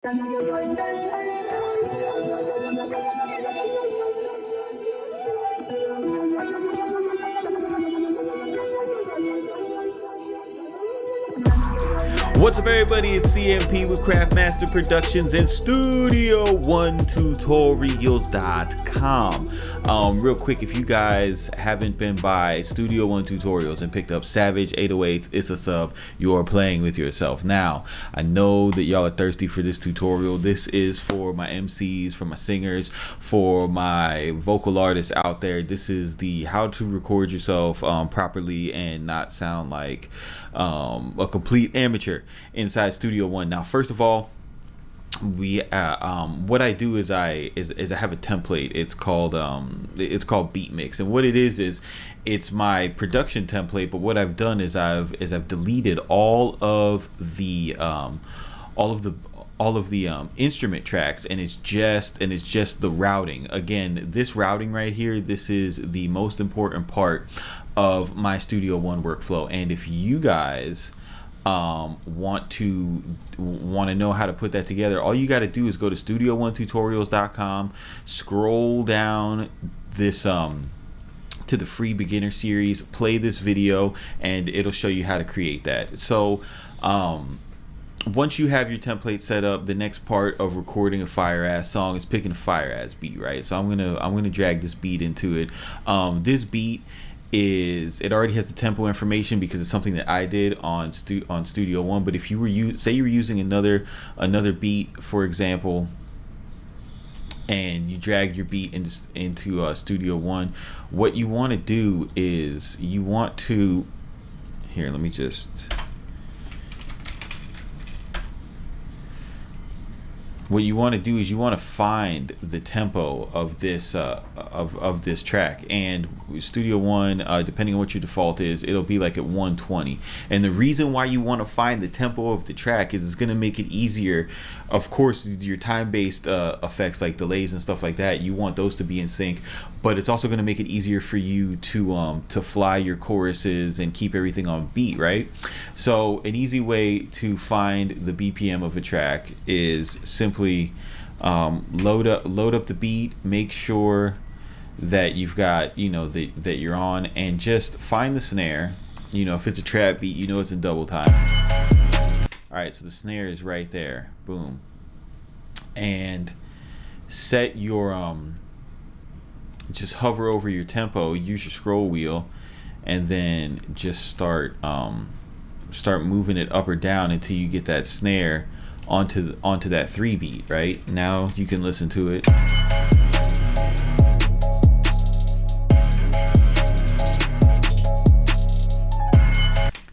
What's up, everybody? It's CMP with Craftmaster Productions and Studio One Tutorials.com. Real quick, if you guys haven't been by Studio One Tutorials and picked up Savage 808s, it's a sub. You're playing with yourself. Now, I know that y'all are thirsty for this tutorial. This is for my MCs, for my singers, for my vocal artists out there. This is the how to record yourself properly and not sound like a complete amateur inside Studio One. Now, first of all, we what I do is I have a template. It's called Beat Mix, and what it is it's my production template. But what I've done is I've deleted all of the instrument tracks, and it's just the routing. Again, this routing right here, this is the most important part of my Studio One workflow. And if you guys want to know how to put that together, all you got to do is go to studio1tutorials.com, scroll down this to the free beginner series, play this video, and it'll show you how to create that. So once you have your template set up, the next part of recording a fire ass song is picking a fire ass beat, right? So I'm gonna drag this beat into it. This beat it already has the tempo information because it's something that I did on Studio One. But if you were say you were using another beat, for example, and you drag your beat into Studio One, what you want to do is you want to let me just. What you want to do is you want to find the tempo of this of this track, and Studio One, depending on what your default is, it'll be like at 120. And the reason why you want to find the tempo of the track is it's going to make it easier. Of course, your time-based effects like delays and stuff like that, you want those to be in sync, but it's also going to make it easier for you to fly your choruses and keep everything on beat, right? So an easy way to find the BPM of a track is simply load up the beat, make sure that you've got, that you're on, and just find the snare. If it's a trap beat, it's in double time. All right, so the snare is right there, boom, and set your just hover over your tempo, use your scroll wheel, and then just start moving it up or down until you get that snare onto that 3 beat. Right now you can listen to it.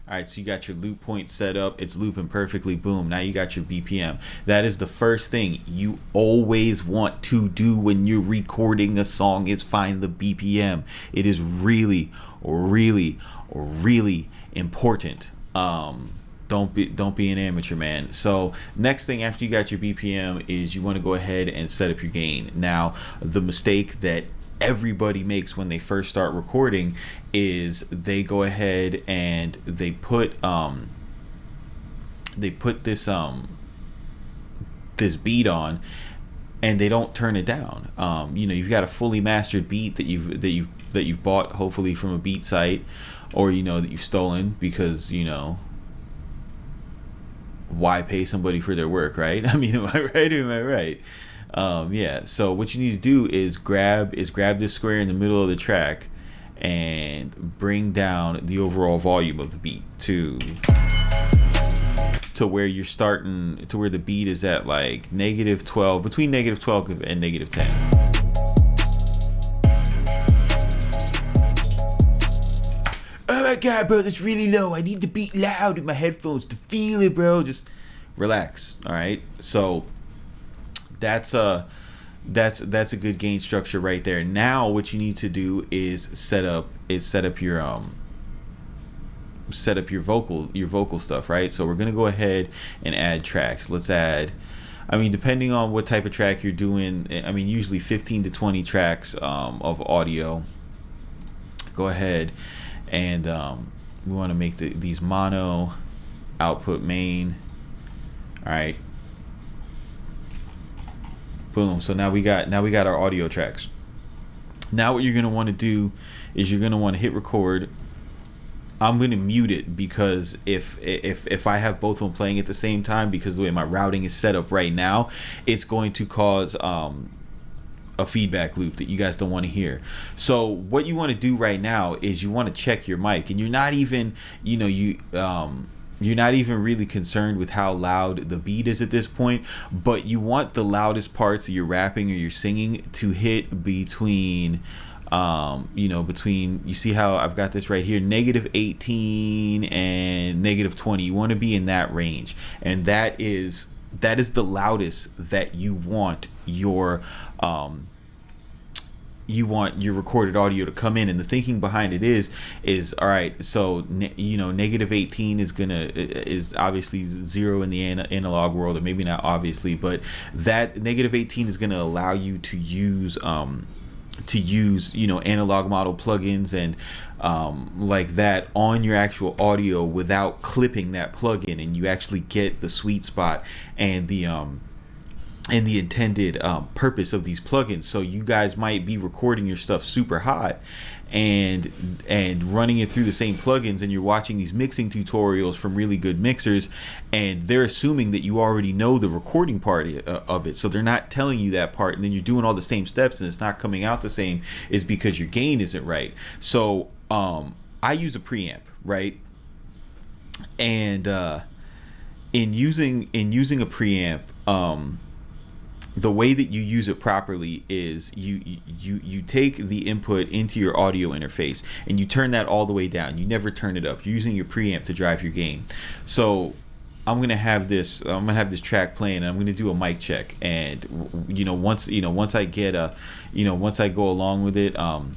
Alright, so you got your loop point set up, it's looping perfectly, boom, now you got your BPM. That is the first thing you always want to do when you're recording a song, is find the BPM. It is really, really, really important. Don't be an amateur, man. So next thing after you got your BPM is you want to go ahead and set up your gain. Now, the mistake that everybody makes when they first start recording is they go ahead and they put this beat on, and they don't turn it down. You've got a fully mastered beat that you've bought, hopefully from a beat site, or that you've stolen, because why pay somebody for their work, right? I mean, am I right or am I right? Yeah, so what you need to do is grab this square in the middle of the track and bring down the overall volume of the beat to where you're starting, to where the beat is at like -12, between -12 and -10. Oh my god, bro, that's really low. I need the beat loud in my headphones to feel it, bro. Just relax. All right, so that's a good gain structure right there. Now what you need to do is set up your vocal stuff, right? So we're gonna go ahead and add tracks. Let's add, depending on what type of track you're doing, usually 15 to 20 tracks of audio. Go ahead and we want to make these mono output main. All right, Boom. So now we got our audio tracks. Now what you're gonna want to do is you're gonna want to hit record. I'm gonna mute it because if I have both of them playing at the same time, because the way my routing is set up right now, it's going to cause a feedback loop that you guys don't want to hear. So what you want to do right now is you want to check your mic, and you're not even you're not even really concerned with how loud the beat is at this point, but you want the loudest parts of your rapping or your singing to hit between between, you see how I've got this right here, -18 and -20. You want to be in that range, and that is the loudest that you want your recorded audio to come in. And the thinking behind it is all right, so -18 is obviously 0 in the analog world, or maybe not obviously, but that -18 is going to allow you to use analog model plugins and like that on your actual audio without clipping that plugin, and you actually get the sweet spot and the intended purpose of these plugins. So you guys might be recording your stuff super hot and running it through the same plugins, and you're watching these mixing tutorials from really good mixers, and they're assuming that you already know the recording part of it, so they're not telling you that part, and then you're doing all the same steps and it's not coming out the same, is because your gain isn't right. So I use a preamp, right? And in using a preamp, the way that you use it properly is you take the input into your audio interface and you turn that all the way down. You never turn it up. You're using your preamp to drive your gain. So I'm gonna have this track playing, and I'm gonna do a mic check. And once I get once I go along with it, I'll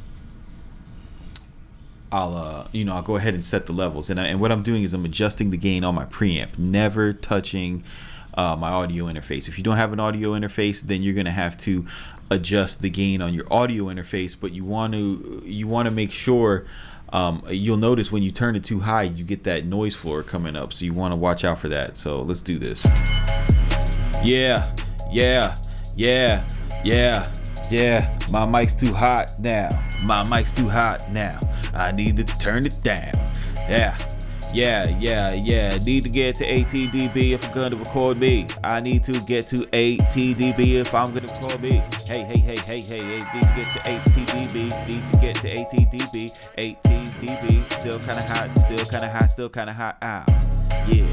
go ahead and set the levels. And what I'm doing is I'm adjusting the gain on my preamp, never touching my audio interface. If you don't have an audio interface, then you're gonna have to adjust the gain on your audio interface. But you want to make sure, you'll notice when you turn it too high, you get that noise floor coming up. So you want to watch out for that. So let's do this. Yeah. My mic's too hot now. I need to turn it down. Yeah. Need to get to 18 dB if I'm gonna record me. I need to get to 18 dB if I'm gonna record me. Hey. Need to get to 18 dB. Need to get to 18 dB. 18 dB. Still kinda hot. Ow. Yeah.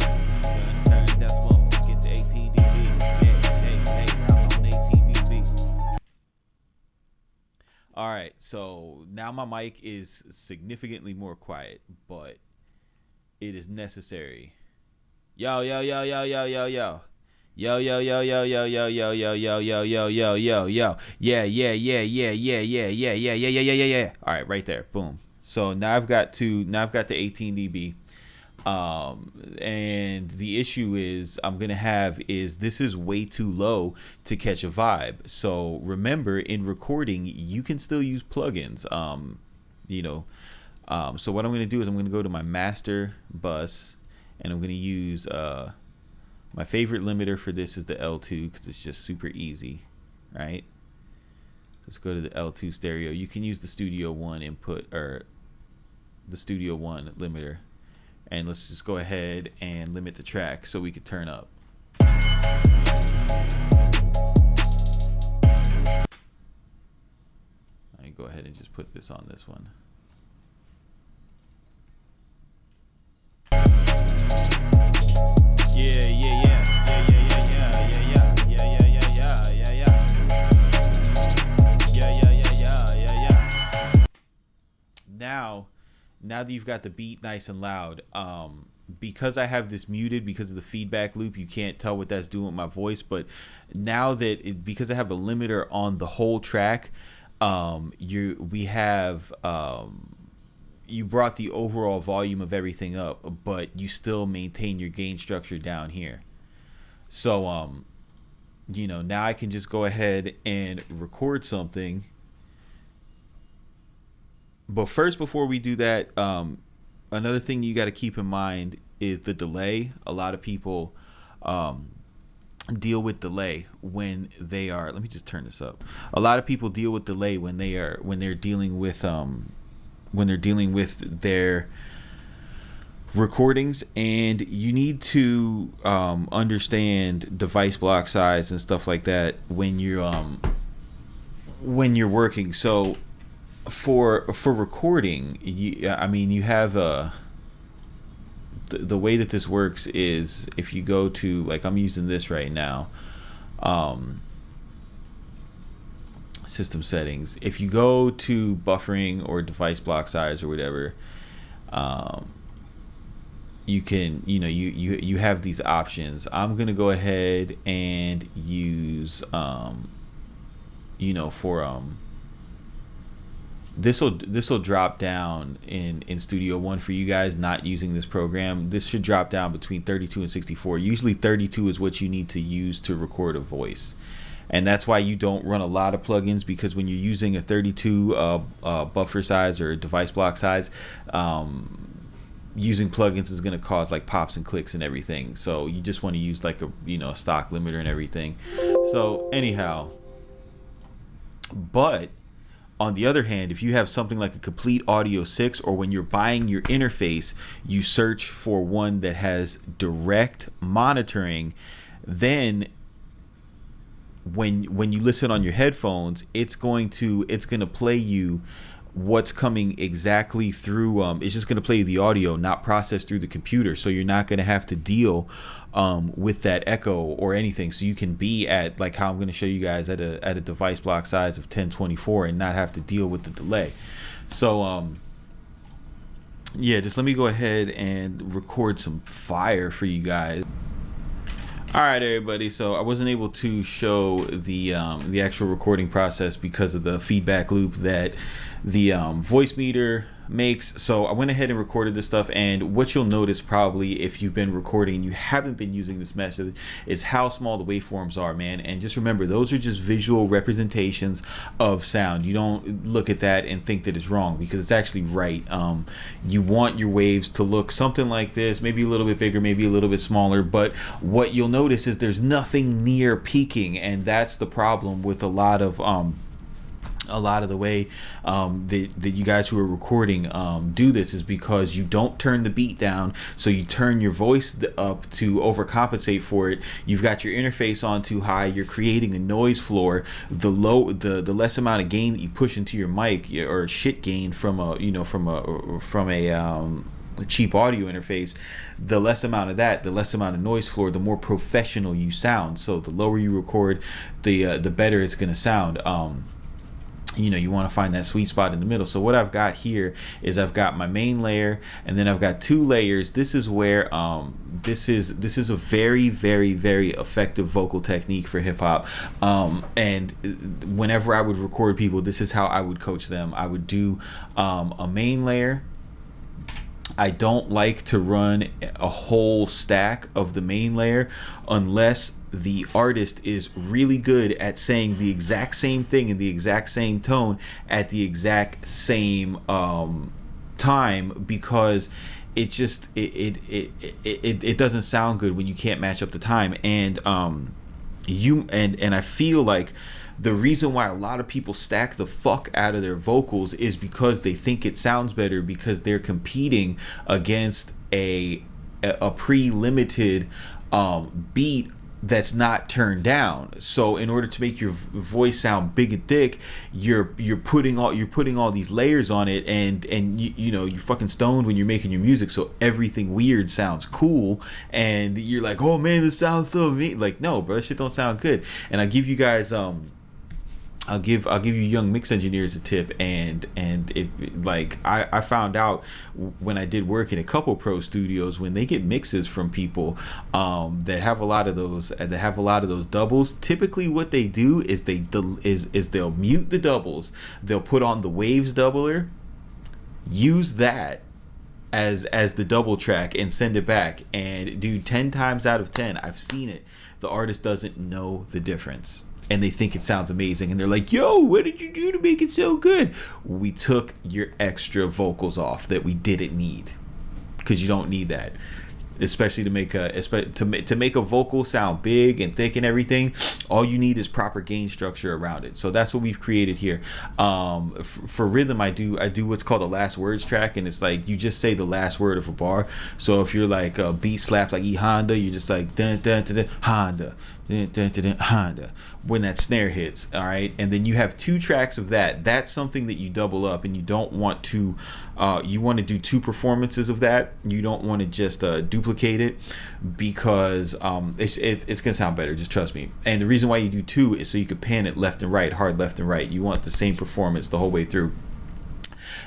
Turn the decimal. Get to 18 dB. Hey. I'm on 18 dB. All right. So now my mic is significantly more quiet, but it is necessary. Yo. Yeah. All right, right there. Boom. So now I've got the 18 dB. And the issue is this is way too low to catch a vibe. So remember, in recording, you can still use plugins. So what I'm going to do is I'm going to go to my master bus, and I'm going to use my favorite limiter for this is the L2, because it's just super easy, right? Let's go to the L2 stereo. You can use the Studio One input, or the Studio One limiter, and let's just go ahead and limit the track so we could turn up. Let me go ahead and just put this on this one. Now that you've got the beat nice and loud, because I have this muted because of the feedback loop, you can't tell what that's doing with my voice. But now that because I have a limiter on the whole track, you brought the overall volume of everything up, but you still maintain your gain structure down here. So now I can just go ahead and record something. But first, before we do that, another thing you got to keep in mind is the delay. A lot of people deal with delay when they are, let me just turn this up. A lot of people deal with delay when they're dealing with their recordings, and you need to understand device block size and stuff like that when you're working. So for recording, you have the way that this works is, if you go to, like, I'm using this right now, system settings. If you go to buffering or device block size or whatever, you can, you have these options. I'm gonna go ahead and use this will drop down in Studio One for you guys not using this program. This should drop down between 32 and 64. Usually 32 is what you need to use to record a voice, and that's why you don't run a lot of plugins, because when you're using a 32 buffer size or device block size, using plugins is going to cause like pops and clicks and everything. So you just want to use like a stock limiter and everything. So anyhow, but on the other hand, if you have something like a Complete Audio 6, or when you're buying your interface, you search for one that has direct monitoring, then when you listen on your headphones, it's going to play you what's coming exactly through. It's just going to play you the audio, not processed through the computer, so you're not going to have to deal with that echo or anything. So you can be at, like how I'm going to show you guys, at a device block size of 1024 and not have to deal with the delay. So yeah, just let me go ahead and record some fire for you guys. All right, everybody. So I wasn't able to show the actual recording process because of the feedback loop that the voice meter makes. So I went ahead and recorded this stuff, and what you'll notice probably if you've been recording and you haven't been using this method is how small the waveforms are, man. And just remember, those are just visual representations of sound. You don't look at that and think that it's wrong, because it's actually right. You want your waves to look something like this, maybe a little bit bigger, maybe a little bit smaller, but what you'll notice is there's nothing near peaking, and that's the problem with a lot of the way that you guys who are recording do this, is because you don't turn the beat down. So you turn your voice up to overcompensate for it. You've got your interface on too high. You're creating a noise floor. The less amount of gain that you push into your mic, or shit gain from a cheap audio interface, the less amount of that, the less amount of noise floor, the more professional you sound. So the lower you record, the better it's going to sound. You want to find that sweet spot in the middle. So what I've got here is I've got my main layer, and then I've got two layers. This is where this is a very, very, very effective vocal technique for hip hop. And whenever I would record people, this is how I would coach them. I would do a main layer. I don't like to run a whole stack of the main layer unless the artist is really good at saying the exact same thing in the exact same tone at the exact same time, because it just it doesn't sound good when you can't match up the time. And I feel like the reason why a lot of people stack the fuck out of their vocals is because they think it sounds better, because they're competing against a pre-limited beat that's not turned down. So in order to make your voice sound big and thick, you're putting all these layers on it, and you're fucking stoned when you're making your music, so everything weird sounds cool, and you're like, oh man, this sounds so mean. Like, no, bro, that shit don't sound good. And I give you guys I'll give you young mix engineers a tip, and it, like, I found out when I did work in a couple pro studios, when they get mixes from people that have a lot of those doubles, typically what they do is they'll mute the doubles, they'll put on the waves doubler, use that as the double track, and send it back. And dude, 10 times out of 10, I've seen it, the artist doesn't know the difference, and they think it sounds amazing, and they're like, yo, what did you do to make it so good? We took your extra vocals off that we didn't need, because you don't need that. especially to make a vocal sound big and thick and everything. All you need is proper gain structure around it. So that's what we've created here. For rhythm, I do what's called a last words track, and it's like you just say the last word of a bar. So if you're like a beat slap like E Honda, you're just like dun, dun, dun, dun, Honda, dun, dun, dun, dun, Honda, when that snare hits. All right, and then you have 2 tracks of that. That's something that you double up, and you don't want to. You want to do 2 performances of that. You don't want to just duplicate it, because it's gonna sound better. Just trust me. And the reason why you do 2 is so you can pan it left and right, hard left and right. You want the same performance the whole way through.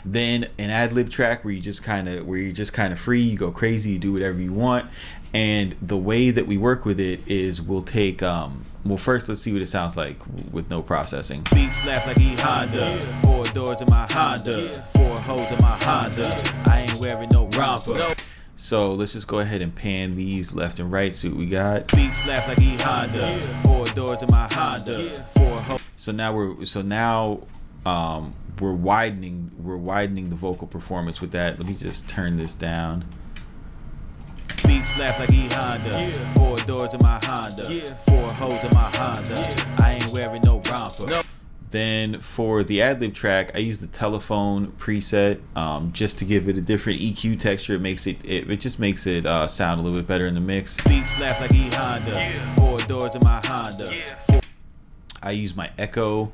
Then an ad-lib track where you're just kind of free. You go crazy. You do whatever you want. And the way that we work with it is we'll take well, first let's see what it sounds like with no processing. Beat slap like E Honda, 4 doors in my Honda, 4 hoes in my Honda. I ain't wearing no romper. So let's just go ahead and pan these left and right. See what we got. Beat slap like E Honda, 4 doors in my Honda, 4 hoes. So now we're widening the vocal performance with that. Let me just turn this down. Beat slap like E Honda, 4 doors in my Honda, 4 hoes in my Honda. I ain't wearing no romper. Then for the ad-lib track, I use the telephone preset just to give it a different EQ texture. It just makes it sound a little bit better in the mix. Beat slap like E Honda, 4 doors in my Honda. I use my echo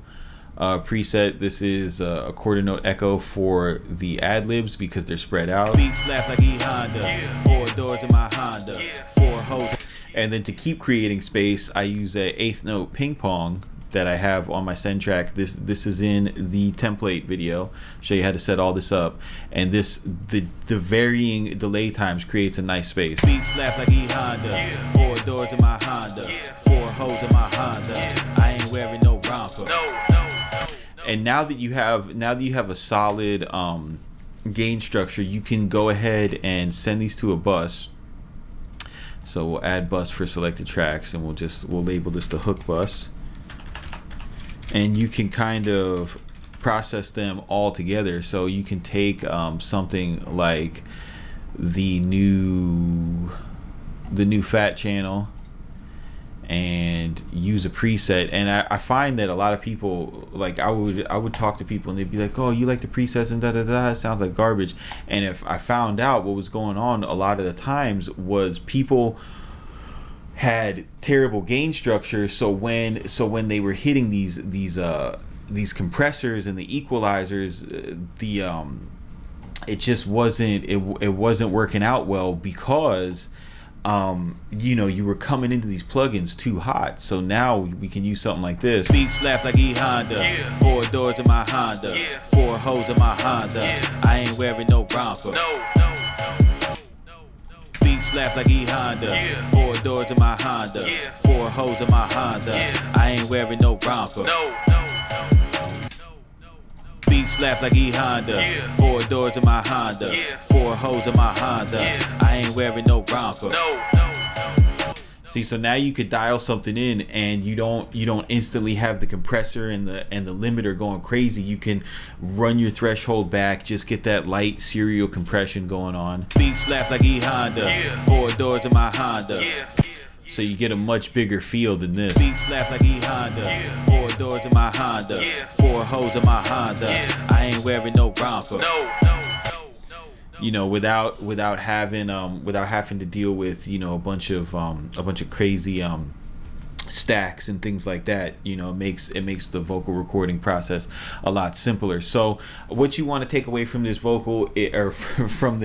preset. This is a quarter note echo for the ad-libs because they're spread out. Beat slap like E Honda, 4 doors in my Honda, 4 hoes. And then to keep creating space, I use a 8th note ping pong that I have on my send track. This is in the template video. Show you how to set all this up. And the varying delay times creates a nice space. Beat slap like E Honda, 4 doors in my Honda, 4 hoes in my Honda. I ain't wearing no romper. And now that you have a solid gain structure, you can go ahead and send these to a bus. So we'll add bus for selected tracks, and we'll label this the hook bus. And you can kind of process them all together. So you can take something like the new fat channel and use a preset. And I find that a lot of people, like I would talk to people and they'd be like, oh, you like the presets and da da da, it sounds like garbage. And if I found out what was going on a lot of the times was people had terrible gain structure. So when they were hitting these compressors and the equalizers, it just wasn't working out well because you were coming into these plugins too hot. So now we can use something like this. Beat slap like E Honda, 4 doors in my Honda, 4 hoes in my Honda. I ain't wearing no romper. Beat slap like E Honda, 4 doors in my Honda, 4 hoes in my Honda. I ain't wearing no romper. Beat slap like E Honda, 4 doors in my Honda, 4 hoes in my Honda. I ain't wearing no romper. See, so now you could dial something in, and you don't instantly have the compressor and the limiter going crazy. You can run your threshold back, just get that light serial compression going on. Beat slap like E Honda, 4 doors in my Honda. So you get a much bigger feel than this. Beat slap like E Honda, 4 doors in my Honda, 4 hoes in my Honda. I ain't wearing no romper. Without having to deal with a bunch of crazy stacks and things like that. It makes the vocal recording process a lot simpler. So what you want to take away from this from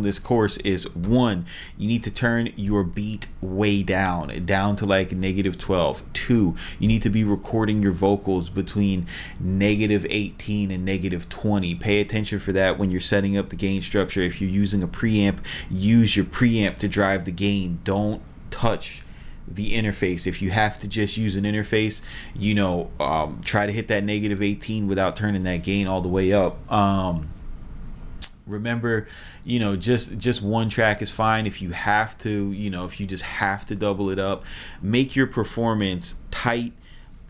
this course is, 1, you need to turn your beat way down to like -12. 2, you need to be recording your vocals between -18 and -20. Pay attention for that when you're setting up the gain structure. If you're using a preamp, use your preamp to drive the gain. Don't touch the interface. If you have to just use an interface, try to hit that -18 without turning that gain all the way up. Remember, just one track is fine. If you have to, if you just have to double it up, make your performance tight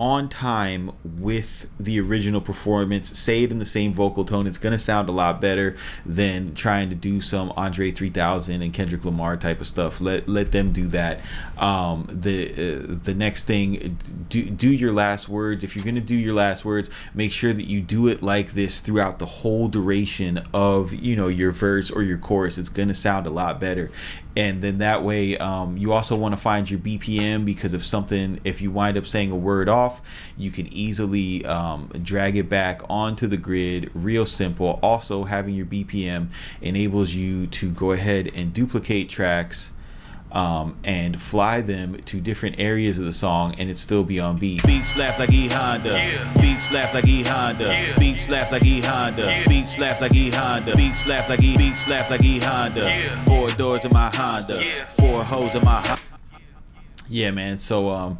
on time with the original performance. Say it in the same vocal tone. It's gonna sound a lot better than trying to do some Andre 3000 and Kendrick Lamar type of stuff. Let them do that. The next thing, do your last words. If you're gonna do your last words, make sure that you do it like this throughout the whole duration of, you know, your verse or your chorus. It's gonna sound a lot better. And then that way, you also want to find your BPM, because if you wind up saying a word off, you can easily drag it back onto the grid. Real simple. Also, having your BPM enables you to go ahead and duplicate tracks and fly them to different areas of the song, and it still be on beat. Beat slap like E Honda. Yeah. Beat slap like E Honda. Yeah. Beat slap like E Honda. Yeah. Beat slap like E Honda. Beat slap like E Honda. Yeah. 4 doors in my Honda. Yeah. 4 hoes in my Honda. Yeah, man. So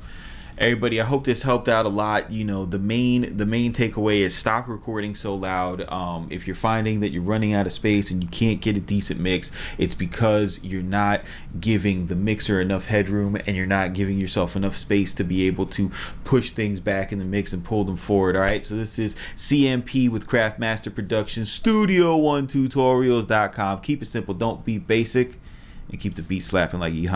everybody, I hope this helped out a lot. You know, the main takeaway is stop recording so loud. If you're finding that you're running out of space and you can't get a decent mix, it's because you're not giving the mixer enough headroom, and you're not giving yourself enough space to be able to push things back in the mix and pull them forward. All right, so this is CMP with Craftmaster Productions, Studio One Tutorials.com. Keep it simple, don't be basic, and keep the beat slapping like E.